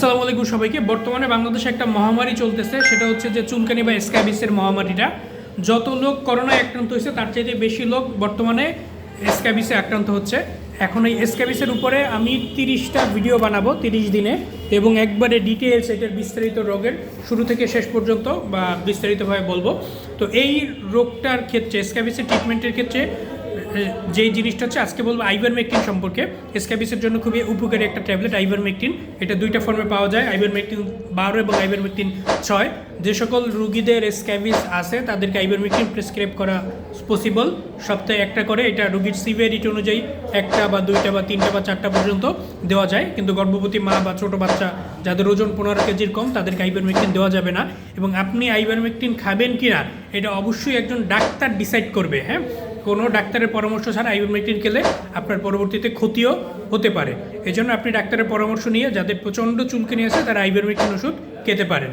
আসসালামু আলাইকুম সবাইকে। বর্তমানে বাংলাদেশে একটা মহামারী চলতেছে, সেটা হচ্ছে যে চুলকানি বা স্ক্যাবিসের মহামারীটা। যত লোক করোনায় আক্রান্ত হয়েছে তার চাইতে বেশি লোক বর্তমানে স্ক্যাবিসে আক্রান্ত হচ্ছে। এখন এই স্ক্যাবিসের উপরে আমি 30টা ভিডিও বানাবো 30 দিনে, এবং একবারে ডিটেলস এটার বিস্তারিত রোগের শুরু থেকে শেষ পর্যন্ত বা বিস্তারিতভাবে বলবো। তো এই রোগটার ক্ষেত্রে স্ক্যাবিসের ট্রিটমেন্টের ক্ষেত্রে যেই জিনিসটা হচ্ছে আজকে বলবো আইভারমেকটিন সম্পর্কে। স্ক্যাবিসের জন্য খুবই উপকারী একটা ট্যাবলেট আইভারমেকটিন। এটা দুইটা ফর্মে পাওয়া যায়, আইভারমেকটিন 12 এবং আইভারমেকটিন 6। যে সকল রুগীদের স্ক্যাবিস আছে তাদেরকে আইভারমেকটিন প্রেসক্রাইব করা পসিবল। সপ্তাহে একটা করে, এটা রুগীর সিভিয়ারিটি অনুযায়ী একটা বা দুইটা বা তিনটা বা চারটা পর্যন্ত দেওয়া যায়, কিন্তু গর্ভবতী মা বা ছোটো বাচ্চা যাদের ওজন 15 কেজির কম তাদেরকে আইভারমেকটিন দেওয়া যাবে না। এবং আপনি আইভারমেকটিন খাবেন কি না এটা অবশ্যই একজন ডাক্তার ডিসাইড করবে। হ্যাঁ, কোনো ডাক্তারের পরামর্শ ছাড়া আইভারমেকটিন খেলে আপনার পরবর্তীতে ক্ষতিও হতে পারে। এজন্য আপনি ডাক্তারের পরামর্শ নিয়ে যাদের প্রচণ্ড চুলকানি আছে তারা আইভারমেকটিন ওষুধ খেতে পারেন।